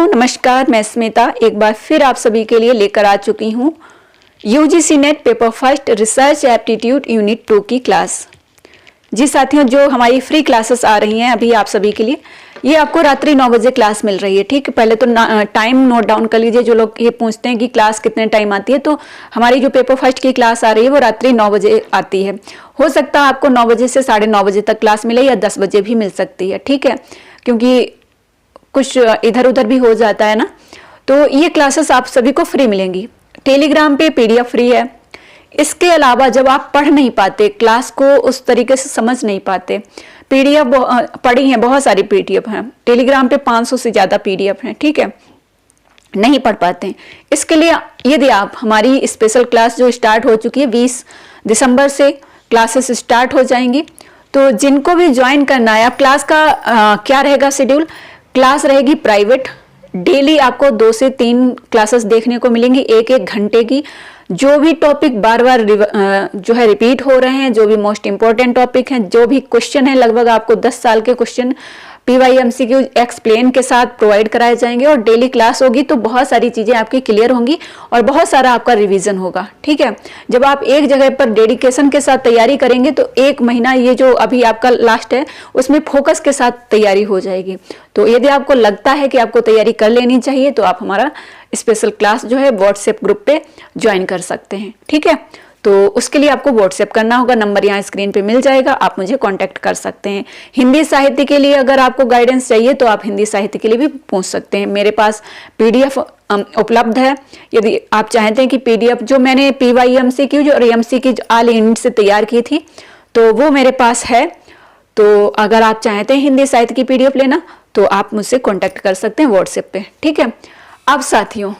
नमस्कार, मैं स्मिता एक बार फिर आप सभी के लिए लेकर आ चुकी हूँ UGC net paper first research aptitude unit 2 की क्लास। जी साथियों, जो हमारी फ्री क्लासेस आ रही हैं अभी आप सभी के लिए, ये आपको रात्रि 9 बजे क्लास मिल रही है। ठीक है, पहले तो टाइम नोट डाउन कर लीजिए। जो लोग ये पूछते हैं कि क्लास कितने टाइम आती है, तो हमारी जो पेपर फर्स्ट की क्लास आ रही है वो रात्रि 9 बजे आती है। हो सकता है आपको 9 बजे से 9:30 बजे तक क्लास मिले या 10 बजे भी मिल सकती है। ठीक है, क्योंकि कुछ इधर उधर भी हो जाता है ना। तो ये क्लासेस आप सभी को फ्री मिलेंगी। टेलीग्राम पे पीडीएफ फ्री है। इसके अलावा जब आप पढ़ नहीं पाते, क्लास को उस तरीके से समझ नहीं पाते, पीडीएफ पढ़ी हैं, बहुत सारी पीडीएफ हैं टेलीग्राम पे, 500 से ज़्यादा पीडीएफ हैं। ठीक है, नहीं पढ़ पाते हैं, इसके लिए यदि आप हमारी स्पेशल क्लास जो स्टार्ट हो चुकी है 20 दिसंबर से क्लासेस स्टार्ट हो जाएंगी, तो जिनको भी ज्वाइन करना है, अब क्लास का क्या रहेगा शेड्यूल। क्लास रहेगी प्राइवेट, डेली आपको 2 से 3 क्लासेस देखने को मिलेंगी, 1-1 घंटे की। जो भी टॉपिक बार बार जो है रिपीट हो रहे हैं, जो भी मोस्ट इंपॉर्टेंट टॉपिक हैं, जो भी क्वेश्चन है, लगभग आपको 10 साल के क्वेश्चन PYMCQ एक्सप्लेन के साथ प्रोवाइड कराए जाएंगे। और डेली क्लास होगी तो बहुत सारी चीजें आपकी क्लियर होंगी और बहुत सारा आपका रिवीजन होगा। ठीक है, जब आप एक जगह पर डेडिकेशन के साथ तैयारी करेंगे तो 1 महीना ये जो अभी आपका लास्ट है उसमें फोकस के साथ तैयारी हो जाएगी। तो यदि आपको लगता है कि आपको तैयारी कर लेनी चाहिए तो आप हमारा स्पेशल क्लास जो है व्हाट्सएप ग्रुप पे ज्वाइन कर सकते हैं। ठीक है, तो उसके लिए आपको व्हाट्सएप करना होगा, नंबर यहाँ स्क्रीन पे मिल जाएगा, आप मुझे कांटेक्ट कर सकते हैं। हिंदी साहित्य के लिए अगर आपको गाइडेंस चाहिए तो आप हिंदी साहित्य के लिए भी पूछ सकते हैं। मेरे पास पीडीएफ उपलब्ध है। यदि आप चाहते हैं कि पीडीएफ जो मैंने PYMCQ जो और MCQ ऑल यूनिट से तैयार की थी तो वो मेरे पास है। तो अगर आप चाहते हैं हिंदी साहित्य की पीडीएफ लेना तो आप मुझसे कॉन्टेक्ट कर सकते हैं व्हाट्सएप पे। ठीक है, अब साथियों,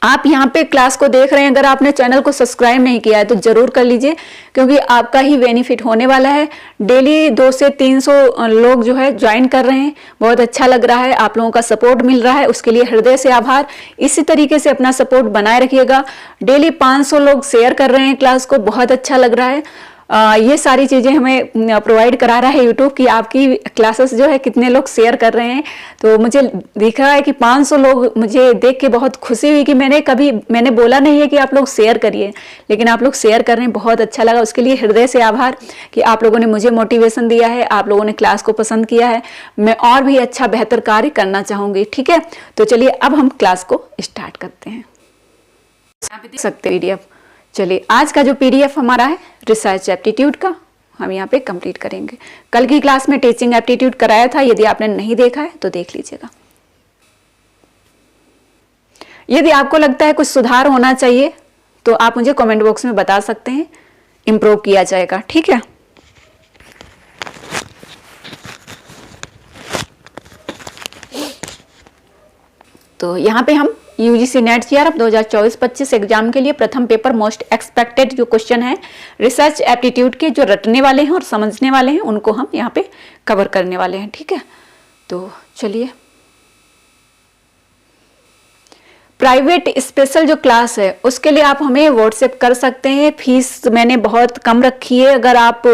आप यहाँ पे क्लास को देख रहे हैं, अगर आपने चैनल को सब्सक्राइब नहीं किया है तो जरूर कर लीजिए, क्योंकि आपका ही बेनिफिट होने वाला है। डेली 200 से 300 लोग जो है ज्वाइन कर रहे हैं, बहुत अच्छा लग रहा है, आप लोगों का सपोर्ट मिल रहा है, उसके लिए हृदय से आभार। इसी तरीके से अपना सपोर्ट बनाए रखिएगा। डेली 500 लोग शेयर कर रहे हैं क्लास को, बहुत अच्छा लग रहा है। ये सारी चीज़ें हमें प्रोवाइड करा रहा है यूट्यूब कि आपकी क्लासेस जो है कितने लोग शेयर कर रहे हैं। तो मुझे दिख रहा है कि 500 लोग, मुझे देख के बहुत खुशी हुई कि मैंने बोला नहीं है कि आप लोग शेयर करिए, लेकिन आप लोग शेयर कर रहे हैं, बहुत अच्छा लगा। उसके लिए हृदय से आभार कि आप लोगों ने मुझे मोटिवेशन दिया है, आप लोगों ने क्लास को पसंद किया है। मैं और भी अच्छा बेहतर कार्य करना चाहूँगी। ठीक है, तो चलिए अब हम क्लास को स्टार्ट करते हैं। यहाँ पे देख सकते हैं PDF। चलिए, आज का जो PDF हमारा है रिसर्च एप्टीट्यूड का, हम यहाँ पे कंप्लीट करेंगे। कल की क्लास में टीचिंग एप्टीट्यूड कराया था, यदि आपने नहीं देखा है तो देख लीजिएगा। यदि आपको लगता है कुछ सुधार होना चाहिए तो आप मुझे कमेंट बॉक्स में बता सकते हैं, इंप्रूव किया जाएगा। ठीक है, तो यहाँ पे हम यूजीसी नेट CRF 2024-25 एग्जाम के लिए प्रथम पेपर मोस्ट एक्सपेक्टेड जो क्वेश्चन है रिसर्च एप्टीट्यूड के, जो रटने वाले हैं और समझने वाले हैं, उनको हम यहाँ पे कवर करने वाले हैं। ठीक है, तो चलिए, प्राइवेट स्पेशल जो क्लास है उसके लिए आप हमें व्हाट्सएप कर सकते हैं। फीस मैंने बहुत कम रखी है। अगर आप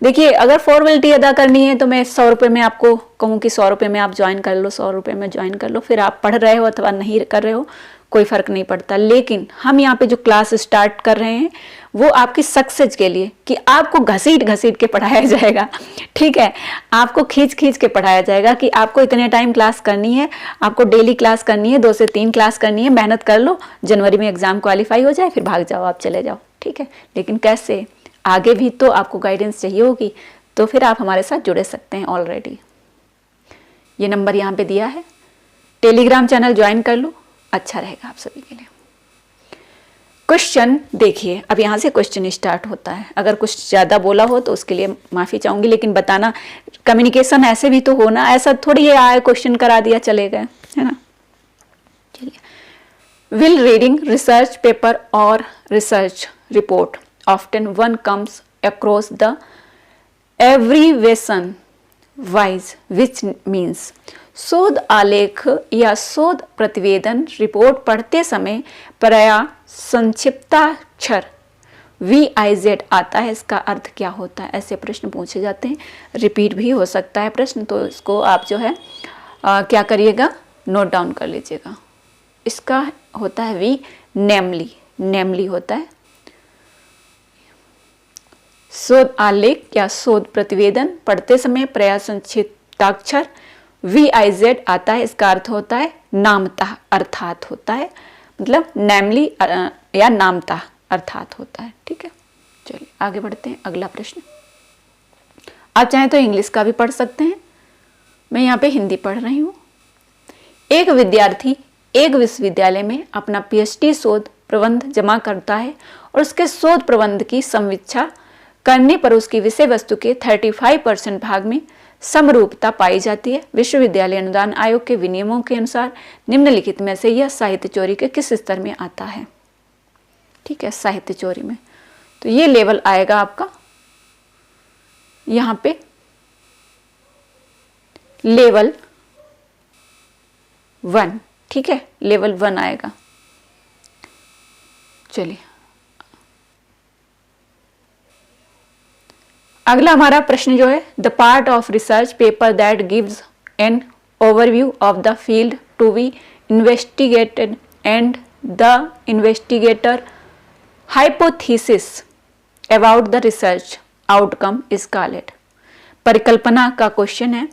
देखिए, अगर फॉर्मेलिटी अदा करनी है तो मैं 100 रुपये में आपको कहूँ कि 100 रुपये में आप ज्वाइन कर लो, 100 रुपये में ज्वाइन कर लो। फिर आप पढ़ रहे हो अथवा नहीं कर रहे हो, कोई फर्क नहीं पड़ता। लेकिन हम यहाँ पे जो क्लास स्टार्ट कर रहे हैं वो आपकी सक्सेस के लिए, कि आपको घसीट घसीट के पढ़ाया जाएगा। ठीक है, आपको खींच खींच के पढ़ाया जाएगा कि आपको इतने टाइम क्लास करनी है, आपको डेली क्लास करनी है, 2 से 3 क्लास करनी है। मेहनत कर लो, जनवरी में एग्जाम क्वालिफाई हो जाए, फिर भाग जाओ, आप चले जाओ। ठीक है, लेकिन कैसे, आगे भी तो आपको गाइडेंस चाहिए होगी, तो फिर आप हमारे साथ जुड़े सकते हैं। ऑलरेडी ये नंबर यहाँ पे दिया है, टेलीग्राम चैनल ज्वाइन कर लो, अच्छा रहेगा आप सभी के लिए। क्वेश्चन देखिए, अब यहाँ से क्वेश्चन स्टार्ट होता है। अगर कुछ ज़्यादा बोला हो तो उसके लिए माफ़ी चाहूँगी, लेकिन बताना, कम्युनिकेशन ऐसे भी तो होना, ऐसा थोड़ी ये आए क्वेश्चन करा दिया चले गए, है ना। चलिए, विल रीडिंग रिसर्च पेपर और research report often one comes across the abbreviation wise, which means शोध आलेख या शोध प्रतिवेदन रिपोर्ट पढ़ते समय प्राय संक्षिप्ताक्षर VIZ आता है। इसका अर्थ क्या होता है, ऐसे प्रश्न पूछे जाते हैं। रिपीट भी हो सकता है प्रश्न, तो इसको आप जो है क्या करिएगा, नोट डाउन कर लीजिएगा। इसका होता है वी, नेमली, नेमली होता है। शोध आलेख या शोध प्रतिवेदन पढ़ते समय प्रयास संक्षिप्ताक्षर VIZ आता है, इसका अर्थ होता है नामतः, अर्थात होता है, मतलब नेमली या नामतः अर्थात होता है। ठीक है, चलिए आगे बढ़ते हैं। अगला प्रश्न, आप चाहें तो इंग्लिश का भी पढ़ सकते हैं, मैं यहाँ पे हिंदी पढ़ रही हूँ। एक विद्यार्थी एक विश्वविद्यालय में अपना PhD शोध प्रबंध जमा करता है और उसके शोध प्रबंध की समीक्षा करने पर उसकी विषय वस्तु के 35% भाग में समरूपता पाई जाती है। विश्वविद्यालय अनुदान आयोग के विनियमों के अनुसार निम्नलिखित में से यह साहित्य चोरी के किस स्तर में आता है? ठीक है, साहित्य चोरी में तो ये लेवल आएगा आपका यहाँ पे लेवल 1। ठीक है, लेवल 1 आएगा। चलिए अगला हमारा प्रश्न जो है, the part of research paper that gives an overview of the field to be investigated and the investigator hypothesis about the research outcome is called. परिकल्पना का क्वेश्चन है,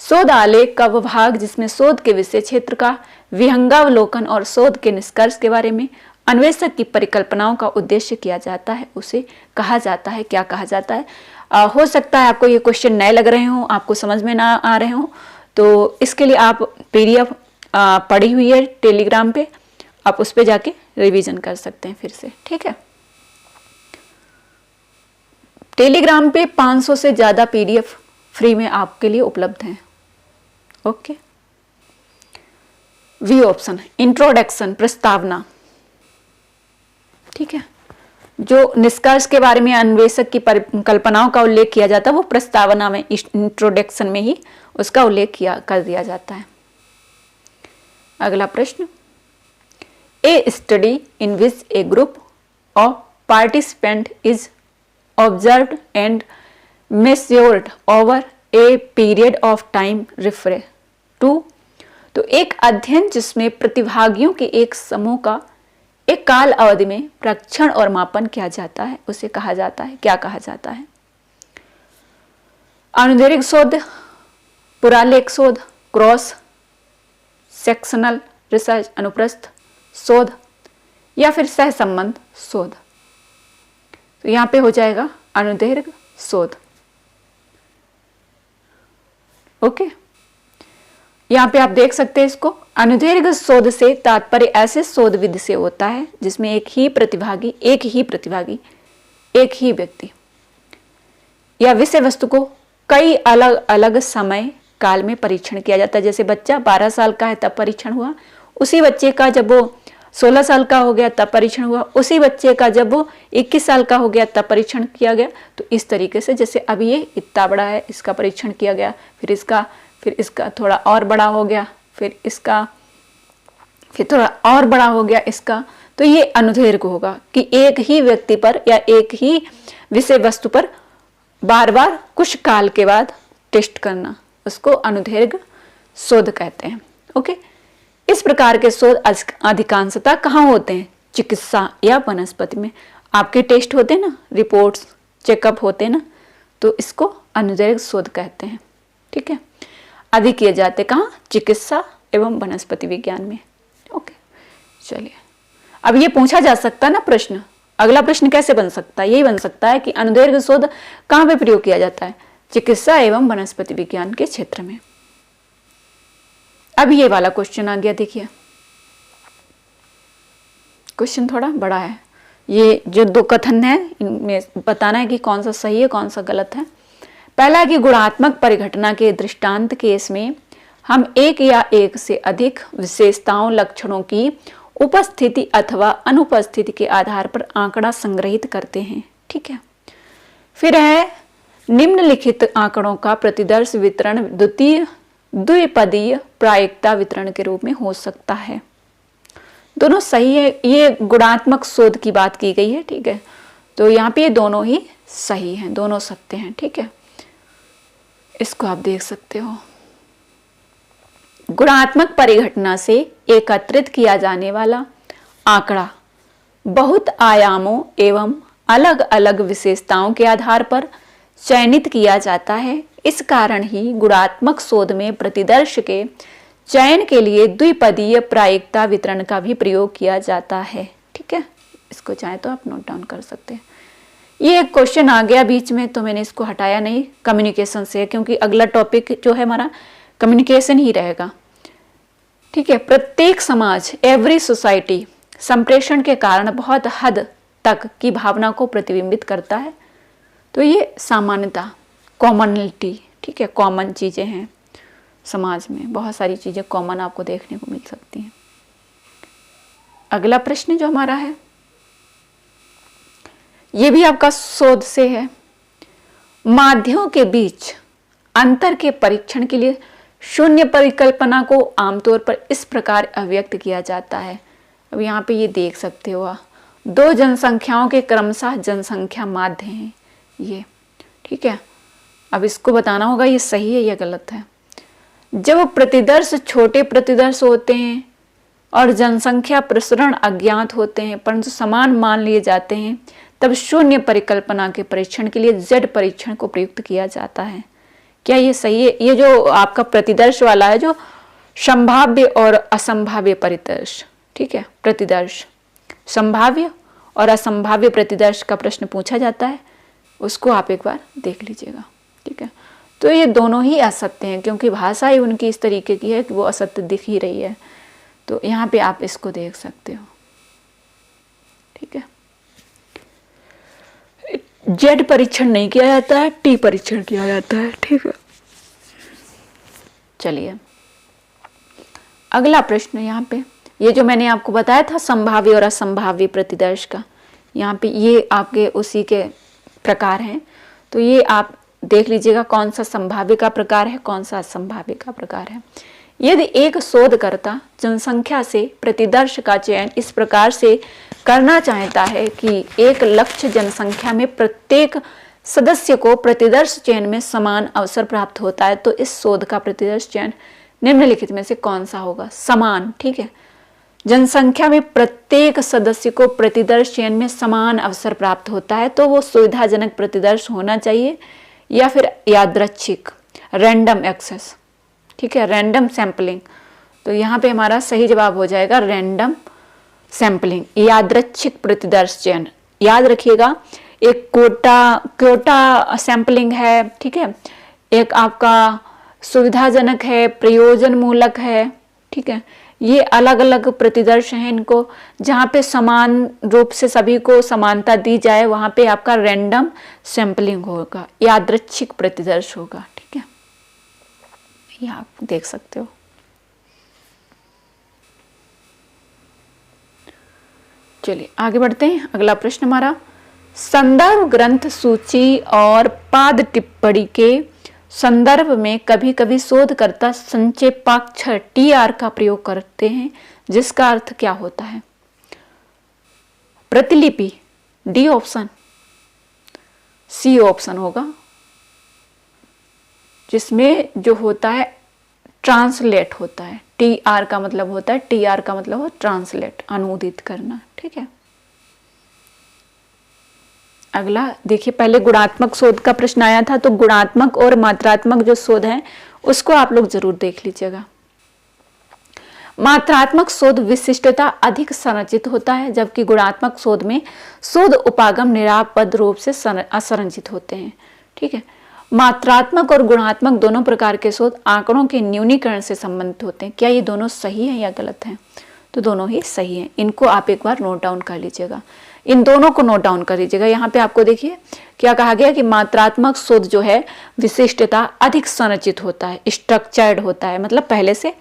शोध आलेख का वह भाग जिसमें शोध के विषय क्षेत्र का विहंगावलोकन और शोध के निष्कर्ष के बारे में अन्वेषक की परिकल्पनाओं का उद्देश्य किया जाता है, उसे कहा जाता है, क्या कहा जाता है? हो सकता है आपको ये क्वेश्चन नए लग रहे हो, आपको समझ में ना आ रहे हो, तो इसके लिए आप PDF पढ़ी हुई है टेलीग्राम पे, आप उस पे जाके रिवीजन कर सकते हैं फिर से। ठीक है, टेलीग्राम पे 500 से ज़्यादा PDF फ्री में आपके लिए उपलब्ध हैं। ओके, वी ऑप्शन इंट्रोडक्शन, प्रस्तावना। ठीक है, जो निष्कर्ष के बारे में अन्वेषक की कल्पनाओं का उल्लेख किया जाता है वो प्रस्तावना में, इंट्रोडक्शन में ही उसका उल्लेख कर दिया जाता है। अगला प्रश्न, a study in which a group of participant is observed and measured over a period of time refer to. तो एक अध्ययन जिसमें प्रतिभागियों के एक समूह का एक काल अवधि में परीक्षण और मापन किया जाता है, उसे कहा जाता है, क्या कहा जाता है? अनुदैर्घ्य शोध, पुरालेख शोध, क्रॉस सेक्शनल रिसर्च, अनुप्रस्थ शोध, या फिर सहसंबंध शोध। तो यहां पे हो जाएगा अनुदैर्घ्य शोध। ओके, यहाँ पे आप देख सकते हैं इसको, अनुदैर्घ्य शोध से तात्पर्य ऐसे शोध विधि से होता है जिसमें एक ही प्रतिभागी, एक ही व्यक्ति या विषय वस्तु को कई अलग अलग समय काल में परीक्षण किया जाता है। जैसे बच्चा 12 साल का है तब परीक्षण हुआ, उसी बच्चे का जब वो 16 साल का हो गया तब परीक्षण हुआ, उसी बच्चे का जब वो 21 साल का हो गया तब परीक्षण किया गया। तो इस तरीके से, जैसे अब ये इतना बड़ा है, इसका परीक्षण किया गया, फिर इसका थोड़ा और बड़ा हो गया, फिर थोड़ा और बड़ा हो गया इसका। तो ये अनुदैर्घ्य होगा कि एक ही व्यक्ति पर या एक ही विषय वस्तु पर बार बार कुछ काल के बाद टेस्ट करना, उसको अनुदैर्घ्य शोध कहते हैं। ओके, इस प्रकार के शोध अधिकांशतः कहाँ होते हैं? चिकित्सा या वनस्पति में आपके टेस्ट होते हैं ना, रिपोर्ट्स चेकअप होते हैं ना, तो इसको अनुदैर्घ्य शोध कहते हैं। ठीक है, अधिक किए जाते कहाँ? चिकित्सा एवं वनस्पति विज्ञान में। ओके, चलिए अब ये पूछा जा सकता है ना प्रश्न, अगला प्रश्न कैसे बन सकता है? यही बन सकता है कि अनुदैर्घ्य शोध कहाँ पे प्रयोग किया जाता है? चिकित्सा एवं वनस्पति विज्ञान के क्षेत्र में। अब ये वाला क्वेश्चन आ गया, देखिए क्वेश्चन थोड़ा बड़ा है। ये जो 2 कथन है इनमें बताना है कि कौन सा सही है कौन सा गलत है। पहला है कि गुणात्मक परिघटना के दृष्टांत केस में हम एक या एक से अधिक विशेषताओं, लक्षणों की उपस्थिति अथवा अनुपस्थिति के आधार पर आंकड़ा संग्रहित करते हैं। ठीक है, फिर है निम्नलिखित आंकड़ों का प्रतिदर्श वितरण द्विपदीय प्रायिकता वितरण के रूप में हो सकता है। दोनों सही है, ये गुणात्मक शोध की बात की गई है। ठीक है, तो यहाँ पे ये दोनों ही सही हैं, दोनों सत्य हैं। ठीक है, इसको आप देख सकते हो। गुणात्मक परिघटना से एकत्रित किया जाने वाला आंकड़ा बहुत आयामों एवं अलग अलग विशेषताओं के आधार पर चयनित किया जाता है। इस कारण ही गुणात्मक शोध में प्रतिदर्श के चयन के लिए द्विपदीय प्रायिकता वितरण का भी प्रयोग किया जाता है। ठीक है, इसको चाहे तो आप नोट डाउन कर सकते हैं। ये एक क्वेश्चन आ गया बीच में तो मैंने इसको हटाया नहीं, कम्युनिकेशन से, क्योंकि अगला टॉपिक जो है हमारा कम्युनिकेशन ही रहेगा। ठीक है, प्रत्येक समाज, एवरी सोसाइटी संप्रेषण के कारण बहुत हद तक की भावना को प्रतिबिंबित करता है। तो ये सामान्यता, कॉमनलिटी, ठीक है, कॉमन चीजें हैं समाज में, बहुत सारी चीजें कॉमन आपको देखने को मिल सकती हैं। अगला प्रश्न जो हमारा है ये भी आपका शोध से है। माध्ययों के बीच अंतर के परीक्षण के लिए शून्य परिकल्पना को आमतौर पर इस प्रकार अभिव्यक्त किया जाता है। अब यहाँ पे ये देख सकते हो, दो जनसंख्याओं के क्रमशः जनसंख्या माध्य हैं ये। ठीक है, अब इसको बताना होगा ये सही है या गलत है। जब प्रतिदर्श छोटे प्रतिदर्श होते हैं और जनसंख्या प्रसरण अज्ञात होते हैं परंतु समान मान लिए जाते हैं, तब शून्य परिकल्पना के परीक्षण के लिए जेड परीक्षण को प्रयुक्त किया जाता है। क्या ये सही है? ये जो आपका प्रतिदर्श वाला है, जो संभाव्य और असंभाव्य परिदर्श, ठीक है, प्रतिदर्श, संभाव्य और असंभाव्य प्रतिदर्श का प्रश्न पूछा जाता है, उसको आप एक बार देख लीजिएगा। ठीक है, तो ये दोनों ही असत्य हैं क्योंकि भाषा ही उनकी इस तरीके की है कि वो असत्य दिख ही रही है। तो यहाँ पे आप इसको देख सकते हो। ठीक है, जेड परीक्षण नहीं किया जाता है, टी परीक्षण किया जाता है। ठीक है, चलिए अगला प्रश्न। यहाँ पे ये जो मैंने आपको बताया था संभाव्य और असंभाव्य प्रतिदर्श का, यहाँ पे ये आपके उसी के प्रकार हैं। तो ये आप देख लीजिएगा कौन सा संभाव्य का प्रकार है, कौन सा असंभाव्य का प्रकार है। यदि एक शोधकर्ता जनसंख्या से प्रतिदर्श का चयन इस प्रकार से करना चाहता है कि एक लक्ष्य जनसंख्या में प्रत्येक सदस्य को प्रतिदर्श चयन में समान अवसर प्राप्त होता है, तो इस शोध का प्रतिदर्श चयन निम्नलिखित में से कौन सा होगा? समान। ठीक है, जनसंख्या में प्रत्येक सदस्य को प्रतिदर्श चयन में समान अवसर प्राप्त होता है, तो वो सुविधाजनक प्रतिदर्श होना चाहिए या फिर यादृच्छिक, रैंडम एक्सेस। ठीक है, रैंडम सैंपलिंग। तो यहाँ पे हमारा सही जवाब हो जाएगा रैंडम सैंपलिंग, यादृच्छिक प्रतिदर्श चयन। याद रखिएगा, एक कोटा सैंपलिंग है, ठीक है, एक आपका सुविधाजनक है, प्रयोजन मूलक है। ठीक है, ये अलग अलग प्रतिदर्श हैं। इनको जहाँ पे समान रूप से सभी को समानता दी जाए वहां पे आपका रैंडम सैंपलिंग होगा, यादृच्छिक प्रतिदर्श होगा। ठीक है, ये आप देख सकते हो। चलिए आगे बढ़ते हैं। अगला प्रश्न हमारा, संदर्भ ग्रंथ सूची और पाद टिप्पणी के संदर्भ में कभी कभी शोधकर्ता संक्षेपाक्षर TR का प्रयोग करते हैं, जिसका अर्थ क्या होता है? प्रतिलिपि, डी ऑप्शन, सी ऑप्शन होगा, जिसमें जो होता है ट्रांसलेट होता है। TR का मतलब होता है, TR का मतलब हो ट्रांसलेट, अनुदित करना। ठीक है, अगला देखिए, पहले गुणात्मक शोध का प्रश्न आया था, तो गुणात्मक और मात्रात्मक जो शोध है उसको आप लोग जरूर देख लीजिएगा। मात्रात्मक शोध विशिष्टता अधिक संरचित होता है, जबकि गुणात्मक शोध में शोध उपागम निरापद रूप से असंरचित होते हैं। ठीक है, मात्रात्मक और गुणात्मक दोनों प्रकार के शोध आंकड़ों के न्यूनीकरण से संबंधित होते हैं। क्या ये दोनों सही है या गलत है? तो दोनों ही सही है। इनको आप एक बार नोट डाउन कर लीजिएगा, इन दोनों को नोट डाउन कर लीजिएगा। यहाँ पे आपको देखिए क्या कहा गया कि मात्रात्मक शोध जो है विशिष्टता अधिक संरचित होता है, स्ट्रक्चर्ड होता है। मतलब पहले से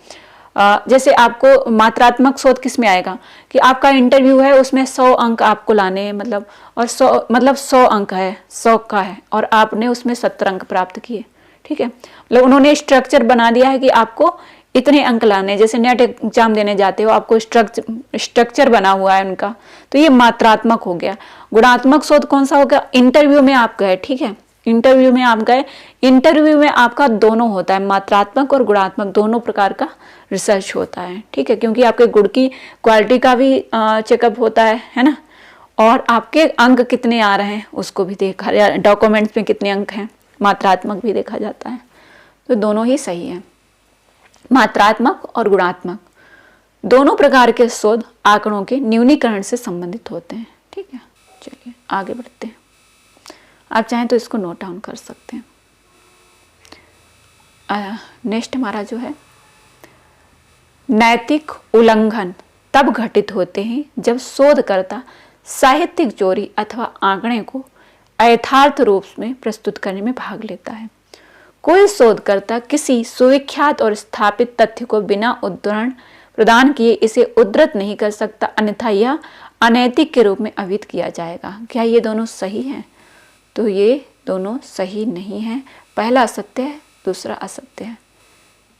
जैसे आपको मात्रात्मक शोध किस में आएगा कि आपका इंटरव्यू है, उसमें 100 अंक आपको लाने हैं, मतलब और 100 अंक है, 100 का है और आपने उसमें 70 अंक प्राप्त किए। ठीक है, मतलब उन्होंने स्ट्रक्चर बना दिया है कि आपको इतने अंक लाने, जैसे नेट एग्जाम देने जाते हो आपको स्ट्रक्चर बना हुआ है उनका, तो ये मात्रात्मक हो गया। गुणात्मक शोध कौन सा होगा? इंटरव्यू में आप गए, ठीक है, इंटरव्यू में आप गए, इंटरव्यू में आपका दोनों होता है, मात्रात्मक और गुणात्मक दोनों प्रकार का रिसर्च होता है, ठीक है, क्योंकि आपके गुण की क्वालिटी का भी चेकअप होता है ना, और आपके अंक कितने आ रहे हैं उसको भी देखा, या डॉक्यूमेंट्स में कितने अंक हैं, मात्रात्मक भी देखा जाता है। तो दोनों ही सही है, मात्रात्मक और गुणात्मक दोनों प्रकार के शोध आंकड़ों के न्यूनीकरण से संबंधित होते हैं, ठीक है। चलिए आगे बढ़ते हैं, आप चाहें तो इसको नोट डाउन कर सकते हैं। नेक्स्ट हमारा जो है, नैतिक उल्लंघन तब घटित होते हैं जब शोधकर्ता साहित्यिक चोरी अथवा आंकड़े को अयथार्थ रूप में प्रस्तुत करने में भाग लेता है। कोई शोधकर्ता किसी सुविख्यात और स्थापित तथ्य को बिना उद्धरण प्रदान किए इसे उद्धृत नहीं कर सकता, अन्यथा यह अनैतिक के रूप में अभिहित किया जाएगा। क्या ये दोनों सही हैं? तो ये दोनों सही नहीं है, पहला असत्य है, दूसरा असत्य है,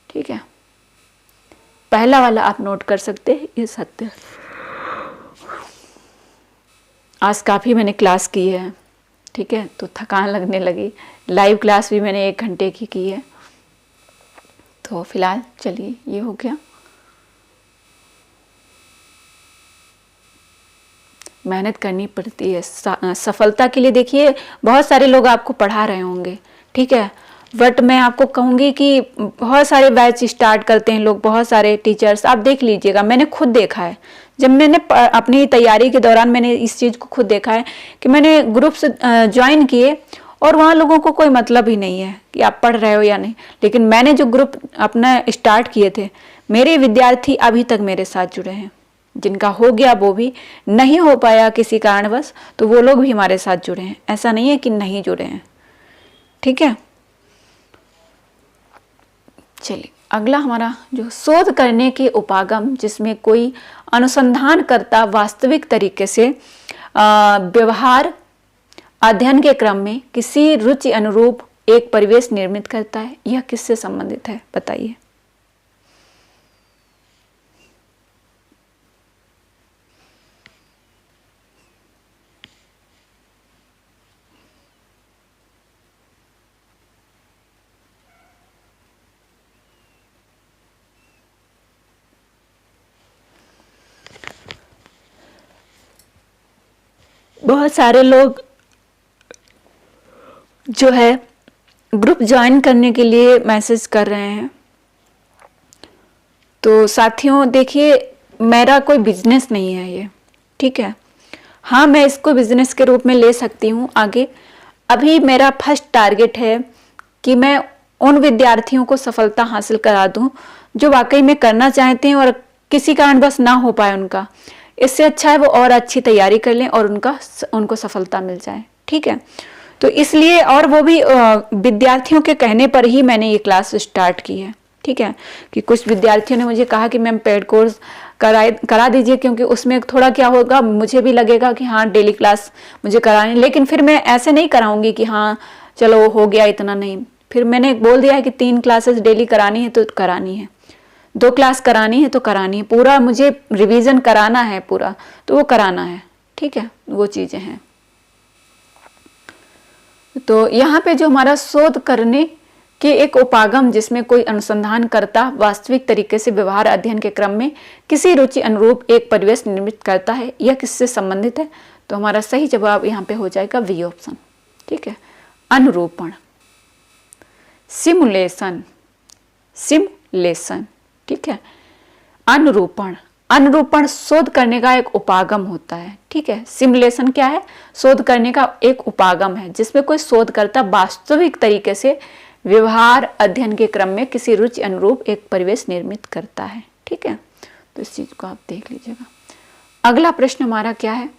ठीक है। पहला वाला आप नोट कर सकते हैं, ये सत्य। आज काफ़ी मैंने क्लास की है, ठीक है, तो थकान लगने लगी। लाइव क्लास भी मैंने 1 घंटे की है। तो फिलहाल चलिए ये हो गया। मेहनत करनी पड़ती है सफलता के लिए। देखिए बहुत सारे लोग आपको पढ़ा रहे होंगे, ठीक है, बट मैं आपको कहूँगी कि बहुत सारे बैच स्टार्ट करते हैं लोग, बहुत सारे टीचर्स, आप देख लीजिएगा। मैंने खुद देखा है, जब मैंने अपनी तैयारी के दौरान मैंने इस चीज़ को खुद देखा है कि मैंने ग्रुप्स ज्वाइन किए और वहाँ लोगों को कोई मतलब ही नहीं है कि आप पढ़ रहे हो या नहीं, लेकिन मैंने जो ग्रुप अपना स्टार्ट किए थे, मेरे विद्यार्थी अभी तक मेरे साथ जुड़े हैं। जिनका हो गया वो भी, नहीं हो पाया किसी कारणवश तो वो लोग भी हमारे साथ जुड़े हैं, ऐसा नहीं है कि नहीं जुड़े हैं, ठीक है। चलिए अगला हमारा जो शोध करने के उपागम, जिसमें कोई अनुसंधानकर्ता वास्तविक तरीके से व्यवहार अध्ययन के क्रम में किसी रुचि अनुरूप एक परिवेश निर्मित करता है, यह किससे संबंधित है बताइए। बहुत सारे लोग जो है ग्रुप ज्वाइन करने के लिए मैसेज कर रहे हैं। तो साथियों देखिए, मेरा कोई बिजनेस नहीं है ये, ठीक है। हाँ, मैं इसको बिजनेस के रूप में ले सकती हूँ आगे। अभी मेरा फर्स्ट टारगेट है कि मैं उन विद्यार्थियों को सफलता हासिल करा दूँ जो वाकई में करना चाहते हैं और किसी कारण बस ना हो पाए उनका। इससे अच्छा है वो और अच्छी तैयारी कर लें और उनको सफलता मिल जाए, ठीक है। तो इसलिए, और वो भी विद्यार्थियों के कहने पर ही मैंने ये क्लास स्टार्ट की है, ठीक है, कि कुछ विद्यार्थियों ने मुझे कहा कि मैम पेड कोर्स करा दीजिए, क्योंकि उसमें थोड़ा क्या होगा, मुझे भी लगेगा कि हाँ डेली क्लास मुझे करानी, लेकिन फिर मैं ऐसे नहीं कराऊंगी कि हाँ चलो हो गया इतना, नहीं। फिर मैंने बोल दिया है कि 3 क्लासेस डेली करानी है तो करानी है, 2 क्लास करानी है तो करानी है, पूरा मुझे रिवीजन कराना है पूरा, तो वो कराना है, ठीक है, वो चीज़ें हैं। तो यहाँ पे जो हमारा शोध करने के एक उपागम, जिसमें कोई अनुसंधान करता वास्तविक तरीके से व्यवहार अध्ययन के क्रम में किसी रुचि अनुरूप एक परिवेश निर्मित करता है, यह किससे संबंधित है? तो हमारा सही जवाब यहाँ पे हो जाएगा बी ऑप्शन, ठीक है, अनुरूपण, सिमुलेशन, ठीक है। अनुरूपण शोध करने का एक उपागम होता है, ठीक है। सिमुलेशन क्या है? शोध करने का एक उपागम है, जिसमें कोई शोधकर्ता वास्तविक तरीके से व्यवहार अध्ययन के क्रम में किसी रुचि अनुरूप एक परिवेश निर्मित करता है, ठीक है। तो इस चीज को आप देख लीजिएगा। अगला प्रश्न हमारा क्या है?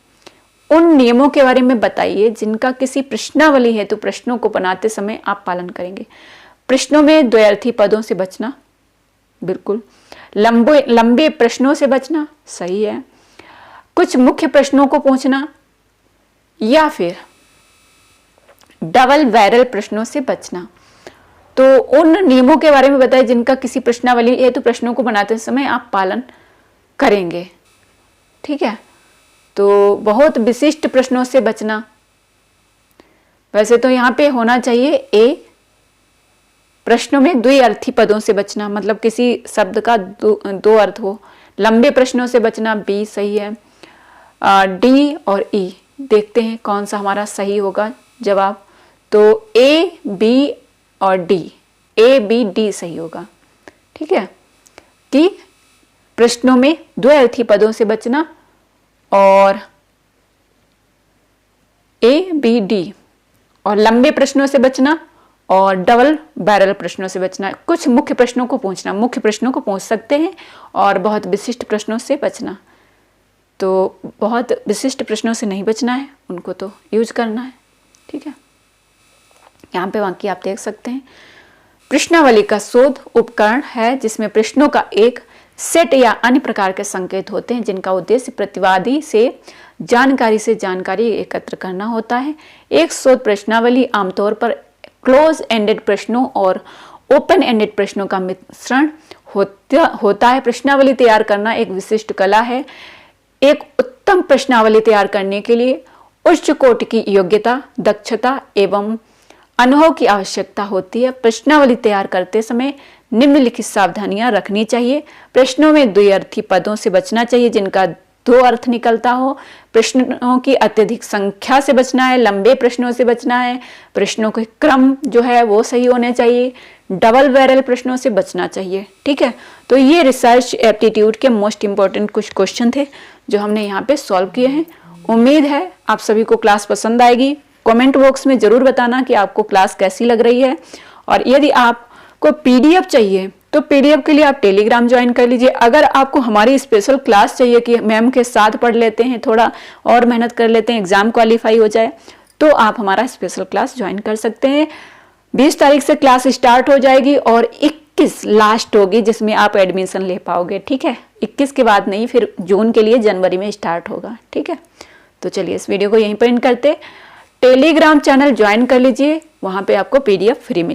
उन नियमों के बारे में बताइए जिनका किसी प्रश्नावली हेतु प्रश्नों को बनाते समय आप पालन करेंगे। प्रश्नों में द्वयार्थी पदों से बचना, बिल्कुल। लंबे प्रश्नों से बचना, सही है। कुछ मुख्य प्रश्नों को पूछना, या फिर डबल बैरल प्रश्नों से बचना। तो उन नियमों के बारे में बताइए जिनका किसी प्रश्नावली हेतु प्रश्नों को बनाते समय आप पालन करेंगे, ठीक है। तो बहुत विशिष्ट प्रश्नों से बचना, वैसे तो यहाँ पे होना चाहिए ए, प्रश्नों में द्विअर्थी पदों से बचना, मतलब किसी शब्द का दो अर्थ हो। लंबे प्रश्नों से बचना, बी सही है। डी और ई, देखते हैं कौन सा हमारा सही होगा जवाब। तो ए, बी और डी, ए, बी, डी सही होगा। ठीक है, कि प्रश्नों में द्विअर्थी पदों से बचना और ए, बी, डी, और लंबे प्रश्नों से बचना और डबल बैरल प्रश्नों से बचना। कुछ मुख्य प्रश्नों को पूछना, मुख्य प्रश्नों को पूछ सकते हैं, और बहुत विशिष्ट प्रश्नों से बचना। तो बहुत विशिष्ट प्रश्नों से नहीं बचना है, उनको तो यूज करना है। ठीक है, यहाँ पे वाक्य आप देख सकते हैं। प्रश्नावली का शोध उपकरण है जिसमें प्रश्नों का एक सेट या अन्य प्रकार के संकेत होते हैं जिनका उद्देश्य प्रतिवादी से जानकारी एकत्र करना होता है। एक शोध प्रश्नावली आमतौर पर क्लोज एंडेड प्रश्नों और ओपन एंडेड प्रश्नों का मिश्रण होता है। प्रश्नावली तैयार करना एक विशिष्ट कला है। एक उत्तम प्रश्नावली तैयार करने के लिए उच्च कोटि की योग्यता, दक्षता एवं अनुभव की आवश्यकता होती है। प्रश्नावली तैयार करते समय निम्नलिखित सावधानियां रखनी चाहिए। प्रश्नों में द्विअर्थी पदों से बचना चाहिए जिनका दो अर्थ निकलता हो। प्रश्नों की अत्यधिक संख्या से बचना है। लंबे प्रश्नों से बचना है। प्रश्नों के क्रम जो है वो सही होने चाहिए। डबल बैरल प्रश्नों से बचना चाहिए। ठीक है, तो ये रिसर्च एप्टीट्यूड के मोस्ट इंपॉर्टेंट कुछ क्वेश्चन थे जो हमने यहाँ पे सॉल्व किए हैं। उम्मीद है आप सभी को क्लास पसंद आएगी। कमेंट बॉक्स में जरूर बताना कि आपको क्लास कैसी लग रही है। और यदि आपको पीडीएफ चाहिए तो पीडीएफ के लिए आप टेलीग्राम ज्वाइन कर लीजिए। अगर आपको हमारी स्पेशल क्लास चाहिए कि मैम के साथ पढ़ लेते हैं, थोड़ा और मेहनत कर लेते हैं, एग्जाम क्वालिफाई हो जाए, तो आप हमारा स्पेशल क्लास ज्वाइन कर सकते हैं। 20 तारीख से क्लास स्टार्ट हो जाएगी और 21 लास्ट होगी जिसमें आप एडमिशन ले पाओगे। ठीक है, 21 के बाद नहीं, फिर जून के लिए जनवरी में स्टार्ट होगा। ठीक है, तो चलिए इस वीडियो को यहीं पर एंड करते। टेलीग्राम चैनल ज्वाइन कर लीजिए, वहां पे आपको पीडीएफ फ्री मिलेगा।